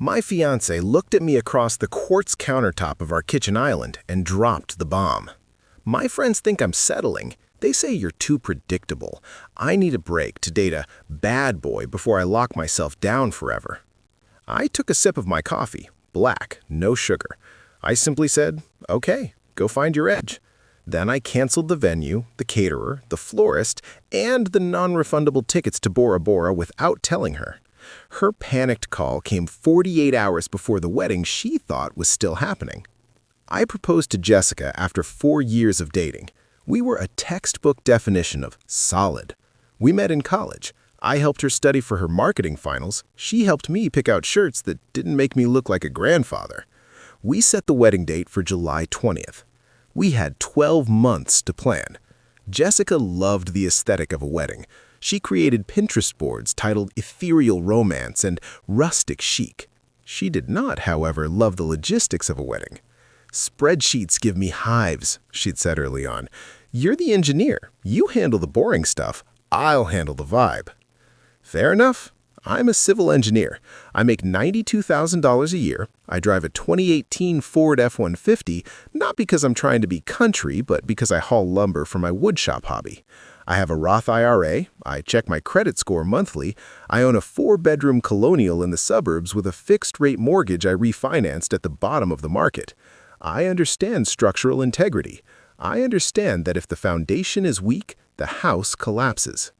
My fiancée looked at me across the quartz countertop of our kitchen island and dropped the bomb. My friends think I'm settling. They say you're too predictable. I need a break to date a bad boy before I lock myself down forever. I took a sip of my coffee, black, no sugar. I simply said, okay, go find your edge. Then I canceled the venue, the caterer, the florist, and the non-refundable tickets to Bora Bora without telling her. Her panicked call came 48 hours before the wedding she thought was still happening. I proposed to Jessica after 4 years of dating. We were a textbook definition of solid. We met in college. I helped her study for her marketing finals. She helped me pick out shirts that didn't make me look like a grandfather. We set the wedding date for July 20th. We had 12 months to plan. Jessica loved the aesthetic of a wedding. She created Pinterest boards titled Ethereal Romance and Rustic Chic. She did not, however, love the logistics of a wedding. Spreadsheets give me hives, she'd said early on. You're the engineer. You handle the boring stuff. I'll handle the vibe. Fair enough. I'm a civil engineer. I make $92,000 a year. I drive a 2018 Ford F-150, not because I'm trying to be country, but because I haul lumber for my woodshop hobby. I have a Roth IRA. I check my credit score monthly. I own a 4-bedroom colonial in the suburbs with a fixed-rate mortgage I refinanced at the bottom of the market. I understand structural integrity. I understand that if the foundation is weak, the house collapses.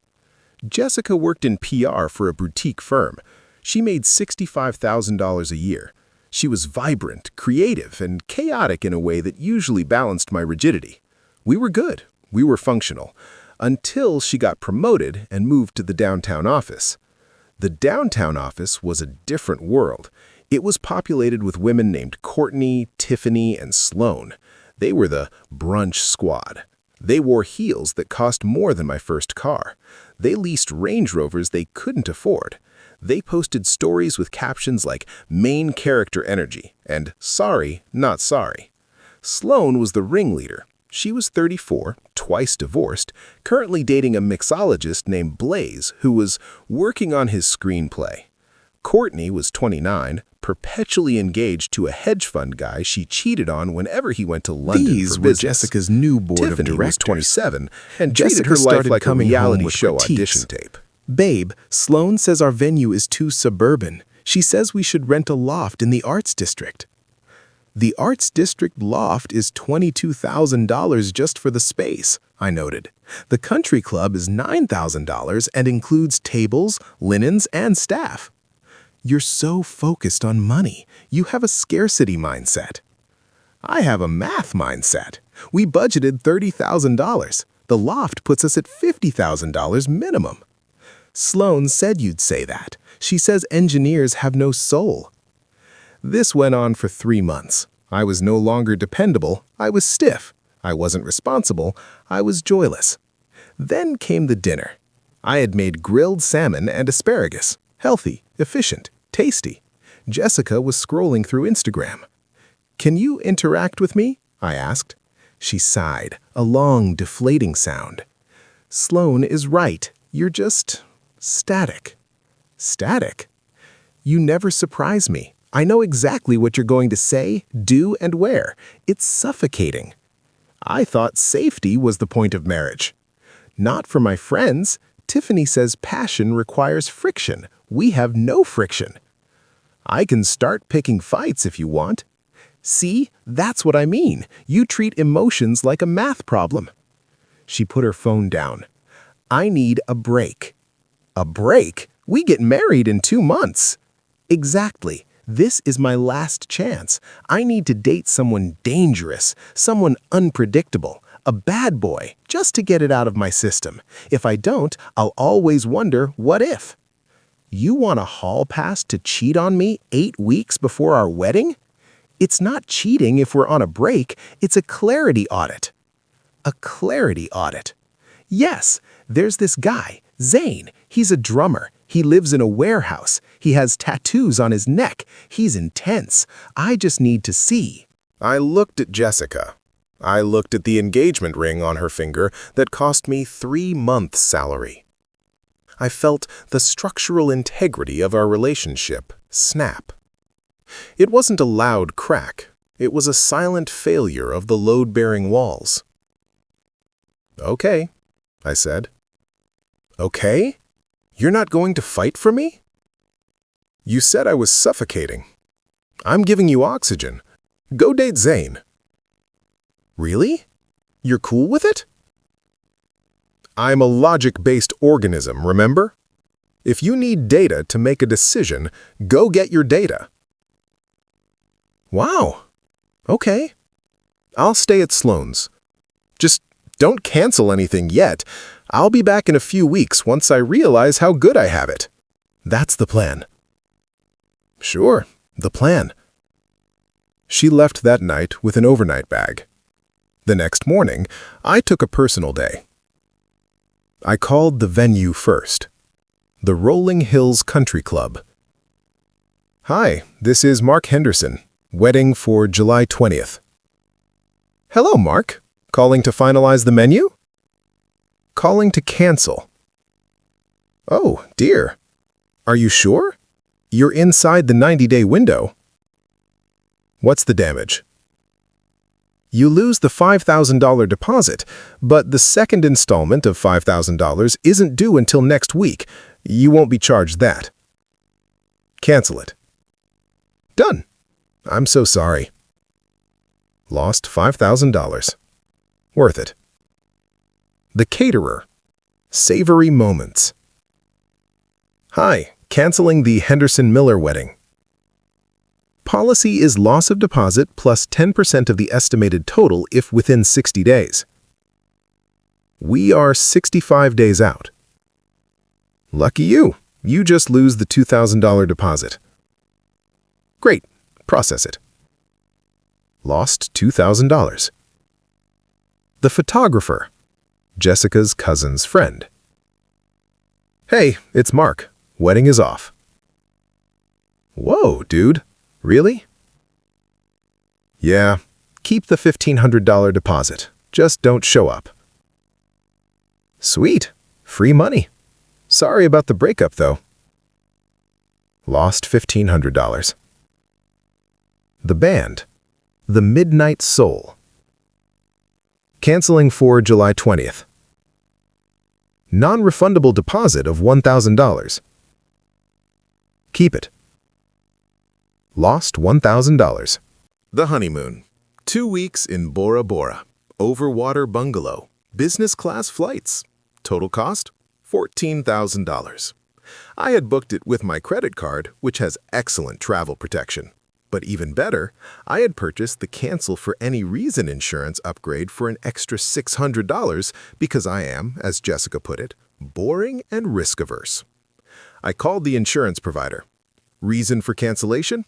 Jessica worked in PR for a boutique firm. She made $65,000 a year. She was vibrant, creative, and chaotic in a way that usually balanced my rigidity. We were good. We were functional. Until she got promoted and moved to the downtown office. The downtown office was a different world. It was populated with women named Courtney, Tiffany, and Sloane. They were the brunch squad. They wore heels that cost more than my first car. They leased Range Rovers they couldn't afford. They posted stories with captions like main character energy and sorry, not sorry. Sloane was the ringleader. She was 34, twice divorced, currently dating a mixologist named Blaze who was working on his screenplay. Courtney was 29, perpetually engaged to a hedge fund guy she cheated on whenever he went to London These for were business. Jessica's new board of Tiffany directors. was 27 and Jessica treated her life started like a coming home reality with show critiques. audition tape. Babe, Sloane says our venue is too suburban. She says we should rent a loft in the Arts District. The Arts District loft is $22,000 just for the space, I noted. The country club is $9,000 and includes tables, linens, and staff. You're so focused on money. You have a scarcity mindset. I have a math mindset. We budgeted $30,000. The loft puts us at $50,000 minimum. Sloane said you'd say that. She says engineers have no soul. This went on for 3 months. I was no longer dependable. I was stiff. I wasn't responsible. I was joyless. Then came the dinner. I had made grilled salmon and asparagus. Healthy, efficient, tasty. Jessica was scrolling through Instagram. Can you interact with me? I asked. She sighed, a long, deflating sound. Sloane is right. You're just static. Static? You never surprise me. I know exactly what you're going to say, do, and wear. It's suffocating. I thought safety was the point of marriage. Not for my friends. Tiffany says passion requires friction. We have no friction. I can start picking fights if you want. See, that's what I mean. You treat emotions like a math problem. She put her phone down. I need a break. A break? We get married in 2 months. Exactly. This is my last chance. I need to date someone dangerous, someone unpredictable, a bad boy, just to get it out of my system. If I don't, I'll always wonder, what if? You want a hall pass to cheat on me 8 weeks before our wedding? It's not cheating if we're on a break, it's a clarity audit. A clarity audit. Yes, there's this guy, Zane. He's a drummer. He lives in a warehouse. He has tattoos on his neck. He's intense. I just need to see. I looked at Jessica. I looked at the engagement ring on her finger that cost me 3 months' salary. I felt the structural integrity of our relationship snap. It wasn't a loud crack. It was a silent failure of the load-bearing walls. "Okay," I said. "Okay? You're not going to fight for me?" "You said I was suffocating. I'm giving you oxygen. Go date Zane." "Really? You're cool with it?" "I'm a logic-based organism, remember? If you need data to make a decision, go get your data." "Wow. Okay. I'll stay at Sloan's. Just don't cancel anything yet. I'll be back in a few weeks once I realize how good I have it." "That's the plan." "Sure, the plan." She left that night with an overnight bag. The next morning, I took a personal day. I called the venue first. The Rolling Hills Country Club. "Hi, this is Mark Henderson. Wedding for July 20th. "Hello, Mark. Calling to finalize the menu?" "Calling to cancel." "Oh, dear. Are you sure? You're inside the 90-day window." "What's the damage?" "You lose the $5,000 deposit, but the second installment of $5,000 isn't due until next week. You won't be charged that." "Cancel it." "Done. I'm so sorry." Lost $5,000. Worth it. The caterer. Savory moments. "Hi, canceling the Henderson-Miller wedding." Policy is loss of deposit plus 10% of the estimated total if within 60 days. We are 65 days out. Lucky you. You just lose the $2,000 deposit. Great. Process it. Lost $2,000. The photographer. Jessica's cousin's friend. "Hey, it's Mark. Wedding is off." "Whoa, dude. Really?" "Yeah. Keep the $1,500 deposit. Just don't show up." "Sweet. Free money. Sorry about the breakup, though." Lost $1,500. The band. The Midnight Soul. Canceling for July 20th. Non-refundable deposit of $1,000. Keep it. Lost $1,000. The honeymoon. 2 weeks in Bora Bora. Overwater bungalow. Business class flights. Total cost? $14,000. I had booked it with my credit card, which has excellent travel protection. But even better, I had purchased the cancel for any reason insurance upgrade for an extra $600 because I am, as Jessica put it, boring and risk-averse. I called the insurance provider. Reason for cancellation?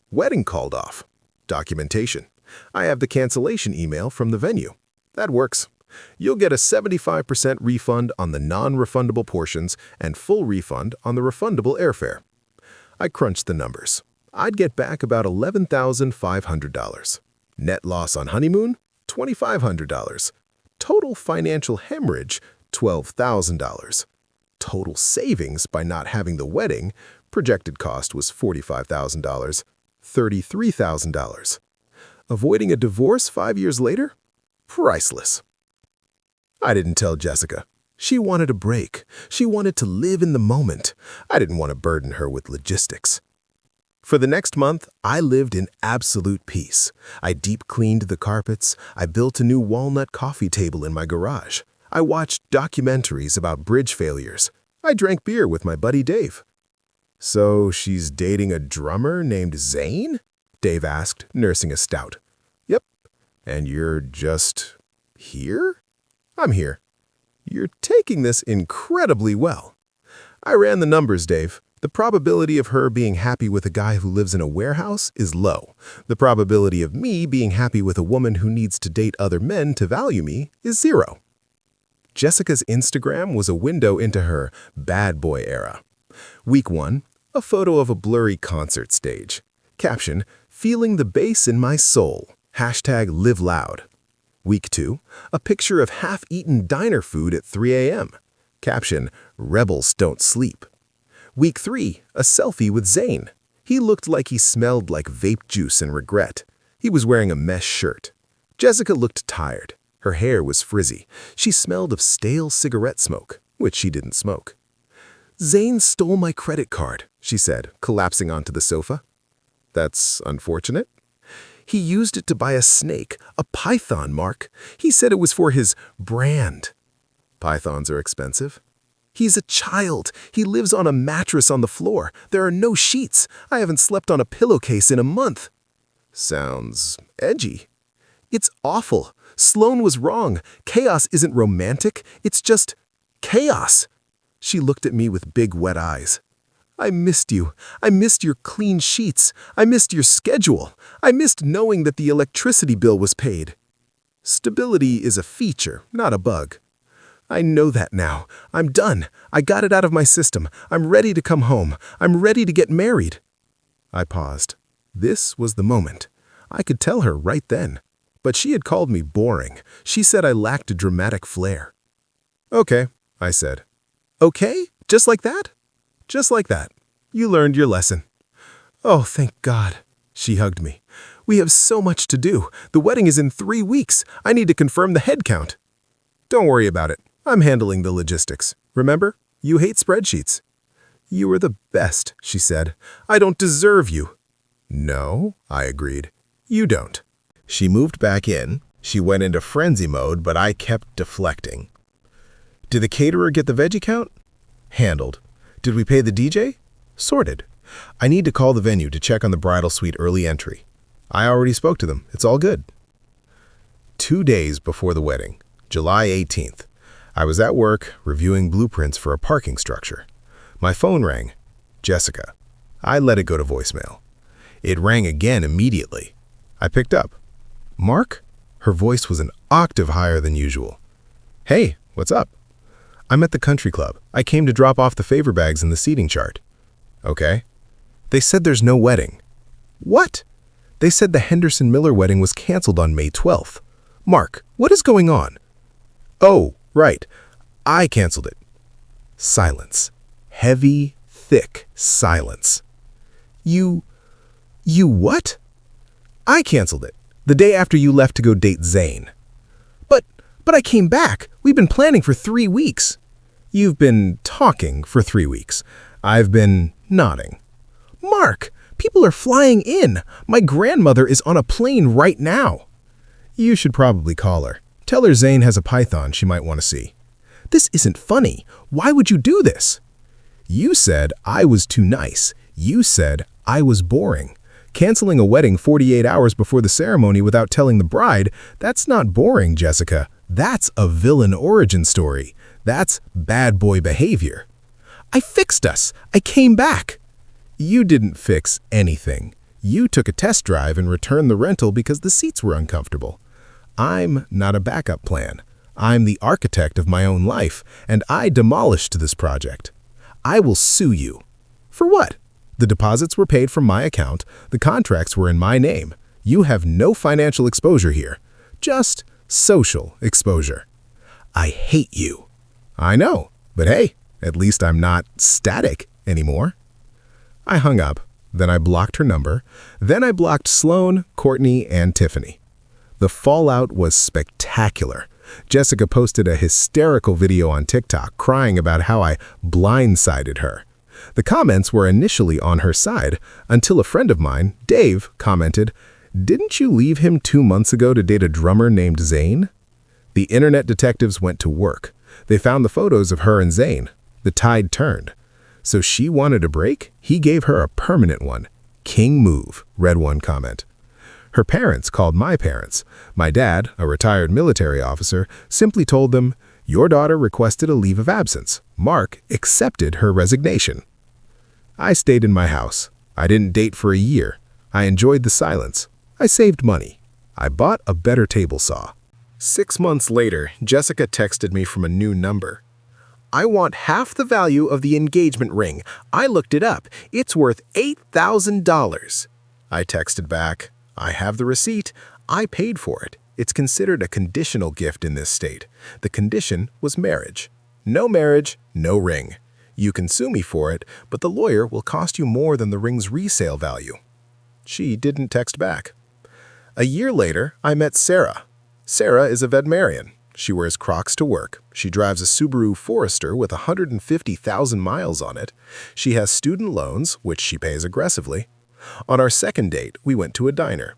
Wedding called off. Documentation. I have the cancellation email from the venue. That works. You'll get a 75% refund on the non-refundable portions and full refund on the refundable airfare. I crunched the numbers. I'd get back about $11,500. Net loss on honeymoon, $2,500. Total financial hemorrhage, $12,000. Total savings by not having the wedding, projected cost was $45,000, $33,000. Avoiding a divorce 5 years later? Priceless. I didn't tell Jessica. She wanted a break. She wanted to live in the moment. I didn't want to burden her with logistics. For the next month, I lived in absolute peace. I deep-cleaned the carpets. I built a new walnut coffee table in my garage. I watched documentaries about bridge failures. I drank beer with my buddy Dave. "So she's dating a drummer named Zane?" Dave asked, nursing a stout. "Yep. And you're just here?" "I'm here." "You're taking this incredibly well." "I ran the numbers, Dave. The probability of her being happy with a guy who lives in a warehouse is low. The probability of me being happy with a woman who needs to date other men to value me is 0. Jessica's Instagram was a window into her bad boy era. Week 1, a photo of a blurry concert stage. Caption, "Feeling the bass in my soul." #LiveLoud. Week 2, a picture of half-eaten diner food at 3 a.m. Caption, "Rebels don't sleep." Week 3, a selfie with Zane. He looked like he smelled like vape juice and regret. He was wearing a mesh shirt. Jessica looked tired. Her hair was frizzy. She smelled of stale cigarette smoke, which she didn't smoke. "Zane stole my credit card," she said, collapsing onto the sofa. "That's unfortunate." "He used it to buy a snake, a python, Mark. He said it was for his brand." "Pythons are expensive." "He's a child. He lives on a mattress on the floor. There are no sheets. I haven't slept on a pillowcase in a month." "Sounds edgy." "It's awful. Sloan was wrong. Chaos isn't romantic. It's just chaos." She looked at me with big wet eyes. "I missed you. I missed your clean sheets. I missed your schedule. I missed knowing that the electricity bill was paid." "Stability is a feature, not a bug." "I know that now. I'm done. I got it out of my system. I'm ready to come home. I'm ready to get married." I paused. This was the moment. I could tell her right then. But she had called me boring. She said I lacked a dramatic flair. "Okay," I said. "Okay? Just like that?" "Just like that. You learned your lesson." "Oh, thank God." She hugged me. "We have so much to do. The wedding is in 3 weeks. I need to confirm the head count." "Don't worry about it. I'm handling the logistics. Remember, you hate spreadsheets." "You are the best," she said. "I don't deserve you." "No," I agreed. "You don't." She moved back in. She went into frenzy mode, but I kept deflecting. "Did the caterer get the veggie count?" "Handled." "Did we pay the DJ?" "Sorted." "I need to call the venue to check on the bridal suite early entry." "I already spoke to them. It's all good." 2 days before the wedding, July 18th, I was at work reviewing blueprints for a parking structure. My phone rang. Jessica. I let it go to voicemail. It rang again immediately. I picked up. "Mark?" Her voice was an octave higher than usual. "Hey, what's up?" "I'm at the country club. I came to drop off the favor bags in the seating chart." "Okay." "They said there's no wedding." "What?" "They said the Henderson Miller wedding was canceled on May 12th. Mark, what is going on?" "Oh, right. I canceled it." Silence. Heavy, thick silence. You what?" "I canceled it. The day after you left to go date Zane." But I came back. We've been planning for 3 weeks." "You've been talking for 3 weeks. I've been nodding." "Mark, people are flying in. My grandmother is on a plane right now." "You should probably call her. Tell her Zane has a python she might want to see." "This isn't funny. Why would you do this?" "You said I was too nice. You said I was boring. Canceling a wedding 48 hours before the ceremony without telling the bride, that's not boring, Jessica. That's a villain origin story. That's bad boy behavior." "I fixed us. I came back." "You didn't fix anything. You took a test drive and returned the rental because the seats were uncomfortable. I'm not a backup plan. I'm the architect of my own life, and I demolished this project. I will sue you." "For what?" "The deposits were paid from my account. The contracts were in my name. You have no financial exposure here. Just social exposure." "I hate you." "I know, but hey, at least I'm not static anymore." I hung up. Then I blocked her number. Then I blocked Sloan, Courtney, and Tiffany. The fallout was spectacular. Jessica posted a hysterical video on TikTok crying about how I blindsided her. The comments were initially on her side until a friend of mine, Dave, commented, "Didn't you leave him 2 months ago to date a drummer named Zane?" The internet detectives went to work. They found the photos of her and Zane. The tide turned. "So she wanted a break? He gave her a permanent one. King move," read one comment. Her parents called my parents. My dad, a retired military officer, simply told them, "Your daughter requested a leave of absence. Mark accepted her resignation." I stayed in my house. I didn't date for a year. I enjoyed the silence. I saved money. I bought a better table saw. 6 months later, Jessica texted me from a new number. "I want half the value of the engagement ring. I looked it up. It's worth $8,000. I texted back, "I have the receipt. I paid for it. It's considered a conditional gift in this state. The condition was marriage. No marriage, no ring. You can sue me for it, but the lawyer will cost you more than the ring's resale value." She didn't text back. A year later, I met Sarah. Sarah is a veterinarian. She wears Crocs to work. She drives a Subaru Forester with 150,000 miles on it. She has student loans, which she pays aggressively. On our second date, we went to a diner.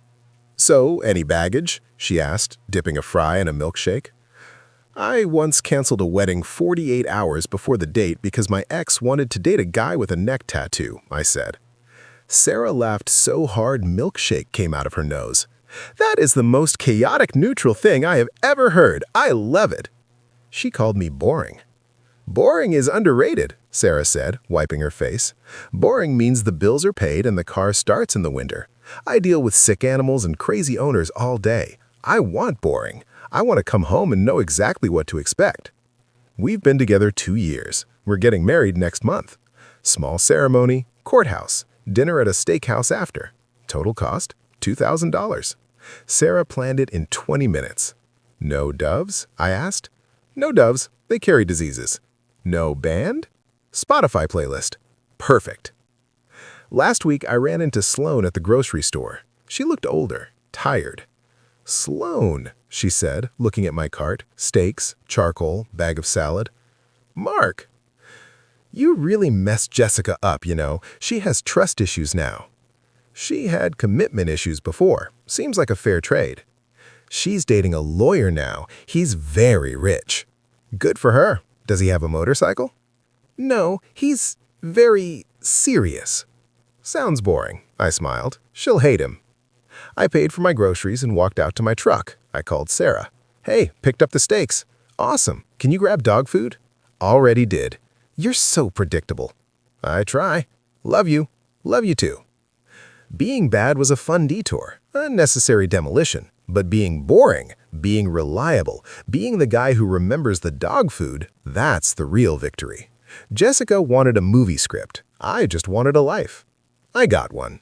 "So, any baggage?" she asked, dipping a fry in a milkshake. "I once canceled a wedding 48 hours before the date because my ex wanted to date a guy with a neck tattoo," I said. Sarah laughed so hard milkshake came out of her nose. "That is the most chaotic neutral thing I have ever heard. I love it." She called me boring. "Boring is underrated," Sarah said, wiping her face. "Boring means the bills are paid and the car starts in the winter. I deal with sick animals and crazy owners all day. I want boring. I want to come home and know exactly what to expect." We've been together 2 years. We're getting married next month. Small ceremony, courthouse, dinner at a steakhouse after. Total cost, $2,000. Sarah planned it in 20 minutes. "No doves?" I asked. "No doves. They carry diseases." "No band?" "Spotify playlist." "Perfect." Last week, I ran into Sloan at the grocery store. She looked older, tired. "Sloan," she said, looking at my cart, steaks, charcoal, bag of salad. "Mark, you really messed Jessica up, you know. She has trust issues now." "She had commitment issues before. Seems like a fair trade." "She's dating a lawyer now. He's very rich." "Good for her. Does he have a motorcycle?" "No, he's very serious." "Sounds boring," I smiled. "She'll hate him." I paid for my groceries and walked out to my truck. I called Sarah. "Hey, picked up the steaks." "Awesome. Can you grab dog food?" "Already did." "You're so predictable." "I try." "Love you." "Love you too." Being bad was a fun detour, a necessary demolition. But being boring, being reliable, being the guy who remembers the dog food, that's the real victory. Jessica wanted a movie script. I just wanted a life. I got one.